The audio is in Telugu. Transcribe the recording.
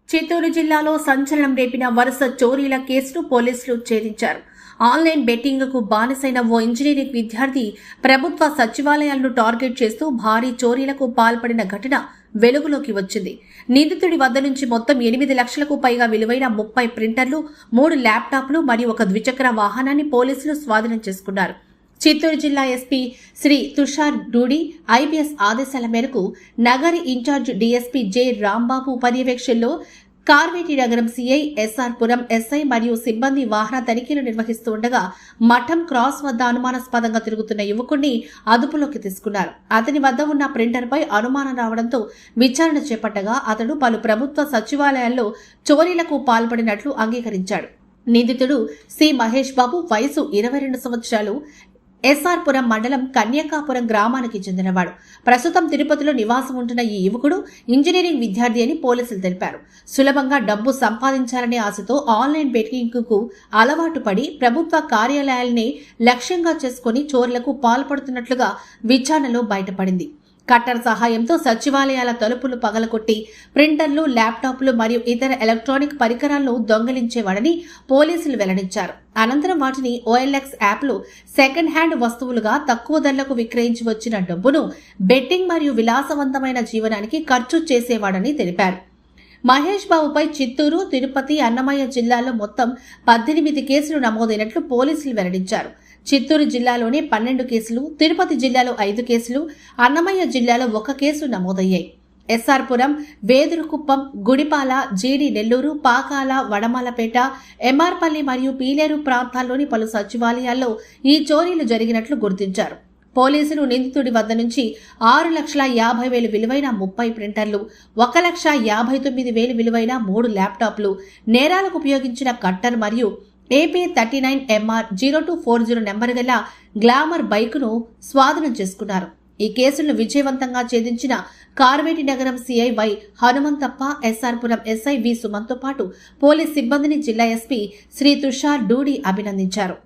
చిత్తూరు జిల్లాలో సంచలనం రేపిన వరుస చోరీల కేసును పోలీసులు ఛేదించారు. ఆన్లైన్ బెట్టింగ్కు బానిసైన ఓ ఇంజనీరింగ్ విద్యార్థి ప్రభుత్వ సచివాలయాలను టార్గెట్ చేస్తూ భారీ చోరీలకు పాల్పడిన ఘటన వెలుగులోకి వచ్చింది. నిందితుడి వద్ద నుంచి మొత్తం 8 లక్షలకు పైగా విలువైన 30 ప్రింటర్లు, 3 ల్యాప్టాప్లు మరియు ఒక ద్విచక్ర వాహనాన్ని పోలీసులు స్వాధీనం చేసుకున్నారు. చిత్తూరు జిల్లా ఎస్పీ శ్రీ తుషార్ డూడి ఐపీఎస్ ఆదేశాల మేరకు Nagari in charge DSP J Rambabu పర్యవేక్షణలో కార్వేటి నగరం సీఐ ఎస్ఆర్ పురం ఎస్ఐ మరియు సిబ్బంది వాహన తనిఖీలు నిర్వహిస్తూ ఉండగా మఠం క్రాస్ వద్ద అనుమానాస్పదంగా తిరుగుతున్న యువకుడిని అదుపులోకి తీసుకున్నారు. అతని వద్ద ఉన్న ప్రింటర్పై అనుమానం రావడంతో విచారణ చేపట్టగా అతడు పలు ప్రభుత్వ సచివాలయాల్లో చోరీలకు పాల్పడినట్లు అంగీకరించాడు. నిందితుడు సి మహేష్ బాబు, వయసు 22 సంవత్సరాలు, ఎస్ఆర్ పురం మండలం కన్యకాపురం గ్రామానికి చెందినవాడు. ప్రస్తుతం తిరుపతిలో నివాసం ఉంటున్న ఈ యువకుడు ఇంజనీరింగ్ విద్యార్థి అని పోలీసులు తెలిపారు. సులభంగా డబ్బు సంపాదించాలనే ఆశతో ఆన్లైన్ బెట్టింగ్కు అలవాటు పడి ప్రభుత్వ కార్యాలయాల్ని లక్ష్యంగా చేసుకుని చోర్లకు పాల్పడుతున్నట్లుగా విచారణలో బయటపడింది. కట్టర్ సహాయంతో సచివాలయాల తలుపులు పగలగొట్టి ప్రింటర్లు, ల్యాప్టాప్లు మరియు ఇతర ఎలక్ట్రానిక్ పరికరాలను దొంగిలించేవాడని పోలీసులు వెల్లడించారు. అనంతరం వాటిని OLX యాప్లో సెకండ్ హ్యాండ్ వస్తువులుగా తక్కువ ధరలకు విక్రయించి వచ్చిన డబ్బును బెట్టింగ్ మరియు విలాసవంతమైన జీవనానికి ఖర్చు చేసేవాడని తెలిపారు. మహేష్ బాబుపై చిత్తూరు, తిరుపతి, అన్నమయ్య జిల్లాల్లో మొత్తం 18 కేసులు నమోదైనట్లు పోలీసులు వెల్లడించారు. చిత్తూరు జిల్లాలోనే 12 కేసులు, తిరుపతి జిల్లాలో 5 కేసులు, అన్నమయ్య జిల్లాలో 1 కేసు నమోదయ్యాయి. ఎస్ఆర్ పురం, వేదురుకుప్పం, గుడిపాల, జీడి నెల్లూరు, పాకాల, వడమాలపేట, ఎంఆర్పల్లి మరియు పీలేరు ప్రాంతాల్లోని పలు సచివాలయాల్లో ఈ చోరీలు జరిగినట్లు గుర్తించారు. పోలీసులు నిందితుడి వద్ద నుంచి 6,50,000 విలువైన 30 ప్రింటర్లు, 1,59,000 విలువైన 3 ల్యాప్టాప్లు, నేరాలకు ఉపయోగించిన కట్టర్ మరియు AP39MR 0240 నెంబర్ గల గ్లామర్ బైకును స్వాధీనం చేసుకున్నారు. ఈ కేసులను విజయవంతంగా ఛేదించిన Karvetinagaram CI Y Hanumanthappa, SR Puram SI V సుమన్తో పాటు పోలీస్ సిబ్బందిని జిల్లా ఎస్పీ శ్రీ తుషార్ డూడి అభినందించారు.